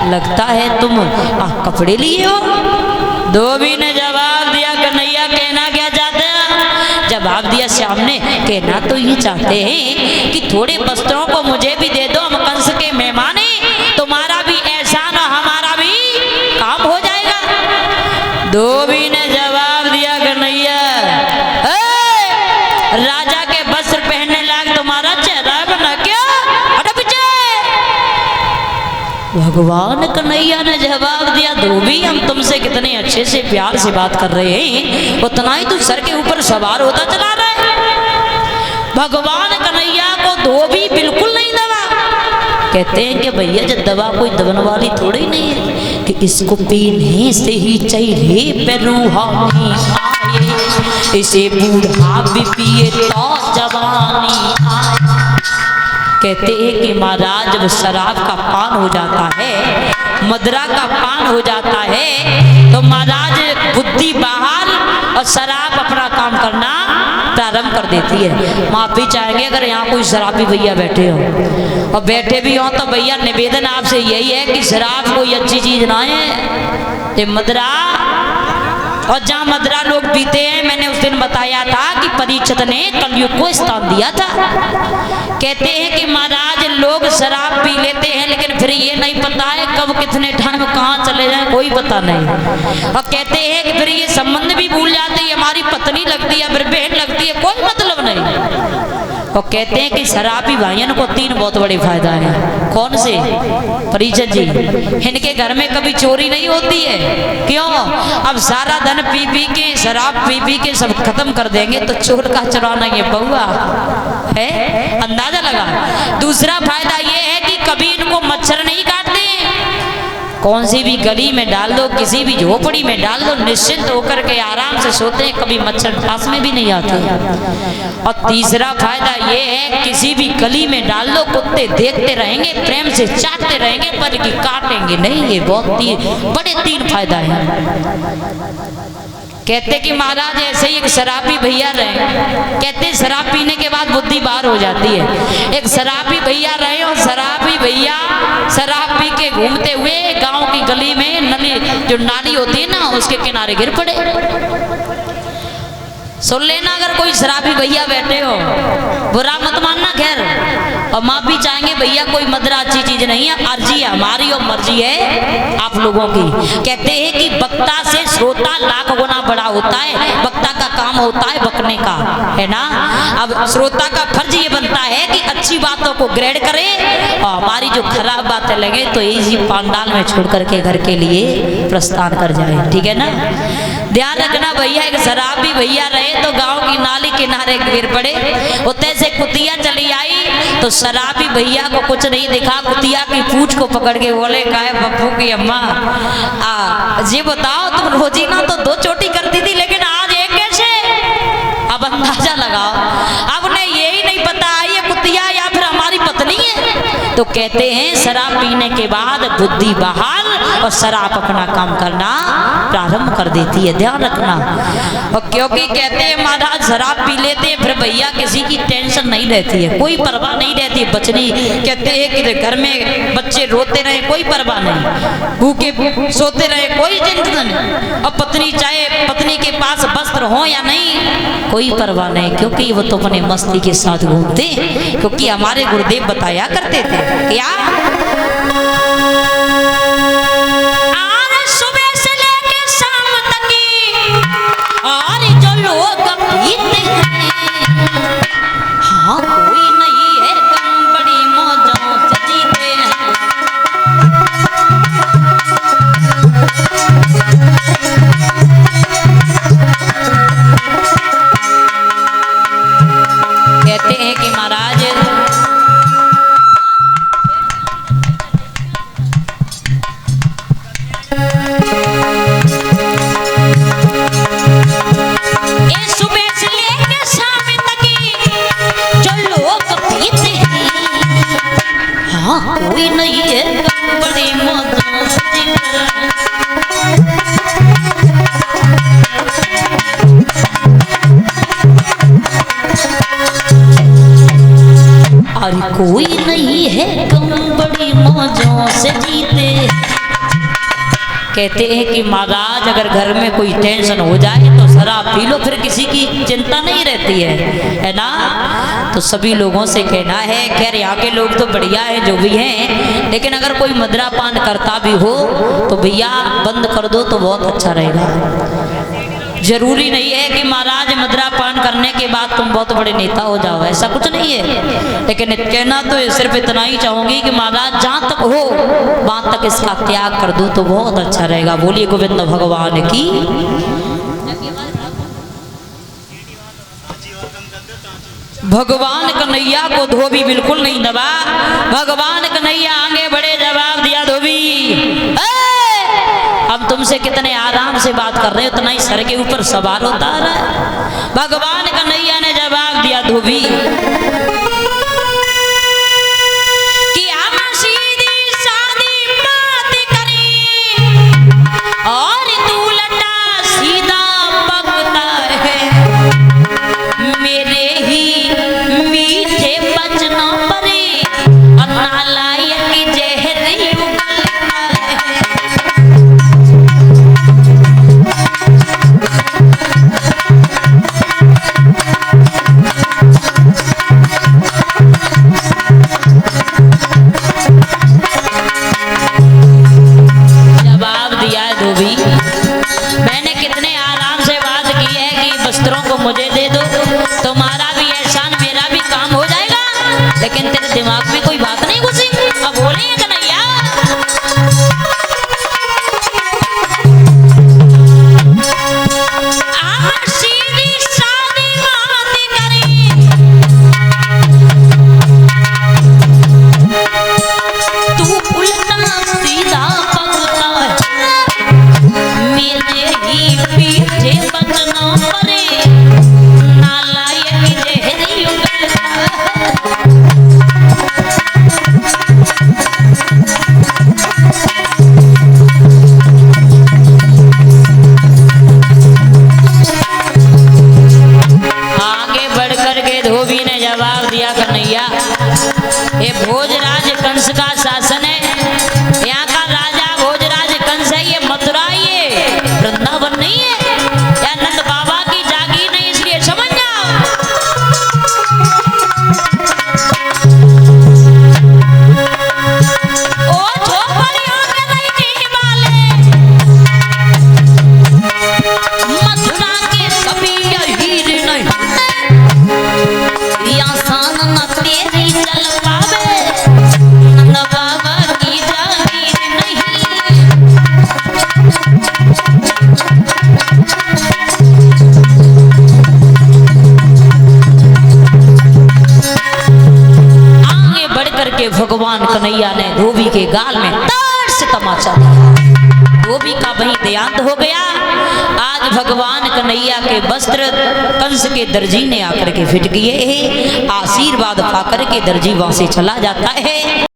लगता है तुम कपड़े लिए हो। धोबी ने जवाब दिया, कन्हैया कहना क्या चाहते हैं? जवाब दिया श्याम ने, कहना तो ये चाहते हैं कि थोड़े वस्त्रों को मुझे भी दे दो, हम कंस के मेहमान हैं, तुम्हारा भी एहसान और हमारा भी काम हो जाएगा। धोबी ने जवाब दिया, कन्हैया राजा के वस्त्र पहनने लायक तुम्हारा चेहरा बना क्या? हटो पीछे। भगवान कन्हैया ने जवाब दिया, धोबी हम तुमसे कितने अच्छे से प्यार से बात कर रहे हैं, उतना ही तू सर के ऊपर सवार होता चला रहा है। भगवान कन्हैया को धोबी बिल्कुल नहीं दबा। कहते हैं कि भैया जब दवा कोई दबन वाली थोड़ी नहीं है कि इसको पीने से ही चेहरे पे रूहानी आए, इसे बूढ़ा भी पिए तो जवानी आए। कहते हैं कि महाराज जब शराब का पान हो जाता है, मदरा का पान हो जाता है, तो महाराज बुद्धि बाहर और शराब अपना काम करना प्रारंभ कर देती है। माफी चाहेंगे अगर यहाँ कोई शराबी भैया बैठे हो, और बैठे भी हो तो भैया निवेदन आपसे यही है कि शराब कोई अच्छी चीज ना है, ये मदरा। और जहाँ मदरा लोग पीते हैं, मैंने उस दिन बताया था कि परीक्षित ने कलयुग को स्थान दिया था। कहते हैं कि महाराज लोग शराब पी लेते हैं, लेकिन फिर ये नहीं पता है कब कितने टाइम कहाँ चले जाए, कोई पता नहीं। और कहते हैं कि फिर ये संबंध भी भूल जाते हैं, हमारी पत्नी लगती है, फिर बहन लगती है, कोई मतलब नहीं। और कहते हैं कि शराबी भाइयों को 3 बहुत बड़े फायदा है। कौन से? परिचय जी, इनके घर में कभी चोरी नहीं होती है। क्यों? अब सारा धन पी पी के, शराब पी पी के सब खत्म कर देंगे, तो चोर का चुराना ये बहुआ है, अंदाजा लगा। दूसरा फायदा ये है कि कभी इनको मच्छर नहीं काटते। कौन सी भी गली में डाल दो, किसी भी झोपड़ी में डाल दो, निश्चिंत होकर के आराम से सोते हैं, कभी मच्छर पास में भी नहीं आते। और तीसरा फायदा ये है, किसी भी गली में डाल दो, कुत्ते देखते रहेंगे, प्रेम से चाटते रहेंगे, पर कि काटेंगे नहीं। ये बहुत बड़े 3 फायदा है। कहते कि महाराज ऐसे ही एक शराबी भैया रहे। कहते शराब पीने के बाद बुद्धि बाहर हो जाती है। एक शराबी भैया रहे, और शराबी भैया शराब पी के घूमते हुए गांव की गली में नली, जो नाली होती है ना, उसके किनारे गिर पड़े। सुन लेना अगर कोई शराबी भैया बैठे हो, बुरा मत मानना। खैर, और माफी चाहेंगे भैया, कोई मदरा अच्छी चीज नहीं है, अर्जी है हमारी और मर्जी है आप लोगों की। कहते हैं कि वक्ता से श्रोता लाख गुना बड़ा होता है। वक्ता का काम होता है बकने का, है ना। अब श्रोता का फर्ज ये बनता है कि अच्छी बातों को ग्रेड करे, और हमारी जो खराब बातें लगे तो इसी पंडाल में छोड़ करके घर के लिए प्रस्थान कर जाए। ठीक है ना। ध्यान रखना भैया, एक शराबी भैया रहे तो गांव की नाली किनारे गिर पड़े। उतने से कुतिया चली आई, तो शराबी भैया को कुछ नहीं दिखा, कुतिया की पूंछ को पकड़ के बोले, काहे बप्पू की अम्मा, जी बताओ तुम रोजी ना तो 2 चोटी करती थी, लेकिन आज एक कैसे? अब अंदाजा लगाओ। अब उन्हें यही नहीं पता ये कुतिया या फिर हमारी पत्नी है। तो कहते हैं शराब पीने के बाद बुद्धि बाहर, और शराब अपना काम करना प्रारंभ कर देती है। ध्यान रखना। और क्योंकि कहते हैं महाराज शराब पी लेते हैं, फिर भैया किसी की टेंशन नहीं रहती है, कोई परवाह नहीं रहती बचनी। कहते हैं कि घर में बच्चे रोते रहे, कोई परवाह नहीं, भूखे सोते रहे, कोई चिंता नहीं। और पत्नी चाहे पत्नी के पास वस्त्र हो या नहीं, कोई परवाह नहीं, क्योंकि वो तो अपने मस्ती के साथ घूमते। क्योंकि हमारे गुरुदेव बताया करते थे क्या, हाँ कोई नहीं है कम बड़ी मौजों से जीते हैं। कहते हैं कि महाराज कोई नहीं है बड़ी मौजों से जीते हैं। अरे कोई नहीं है कम बड़ी मौजों से जीते, कहते हैं कि महाराज अगर घर में कोई टेंशन हो जाए तो शराब पी लो, फिर किसी की चिंता नहीं रहती है ना। तो सभी लोगों से कहना है, खैर यहाँ के लोग तो बढ़िया है जो भी हैं, लेकिन अगर कोई मदिरा पान करता भी हो तो भैया बंद कर दो तो बहुत अच्छा रहेगा। जरूरी नहीं है कि महाराज मदिरा पान करने के बाद तुम बहुत बड़े नेता हो जाओ, ऐसा कुछ नहीं है। लेकिन कहना तो सिर्फ इतना ही चाहूंगी कि महाराज जहाँ तक हो वहां तक इसका त्याग कर दो तो बहुत अच्छा रहेगा। बोलिए गोविंद भगवान की। भगवान कन्हैया को धोबी बिल्कुल नहीं दबा। भगवान कन्हैया आगे बढ़े, जवाब दिया धोबी हम तुमसे कितने आराम से बात कर रहे हो, उतना ही सर के ऊपर सवार होता रहा। भगवान कन्हैया ने जवाब दिया धोबी कि हम सीधी सादी बात करी और तू लटा सीधा पकता है, मेरे ही मीठे बचनों पर नालायक जहरी उगलता है। मैंने कितने आराम से बात की है कि वस्त्रों को मुझे दे दो, तुम्हारा भी एहसान मेरा भी काम हो जाएगा, लेकिन तेरे दिमाग में कोई बात नहीं घुसी। अब बोले कन्हैया सीधी सादी बात करी, तू उल्टा सीधा पकता मेरे ही पीछे बचनों पर नालायक जहरी उगलता आगे बढ़कर के धोबी ने जवाब दिया कन्हैया, ये भोजराज कंस का शासन है, यहाँ का राजा भोजराज कंस है, ये मथुरा ये वृंदावन नहीं है, या नंद बाबा की जागीर नहीं, इसलिए समझ जाओ। ओ झोपड़ियों के रहने वाले मथुरा के सभी हीर नहीं, या शान न तेरी चल पावे, नंद बाबा की जागीर नहीं। आगे बढ़कर के भगवान कन्हैया ने धोबी के गाल में तार से तमाचा दिया। धोबी का वहीं देहांत हो गया। आज भगवान कन्हैया के वस्त्र कंस के दर्जी ने आकर के फिट किए हैं। आशीर्वाद पाकर के दर्जी वहां से चला जाता है।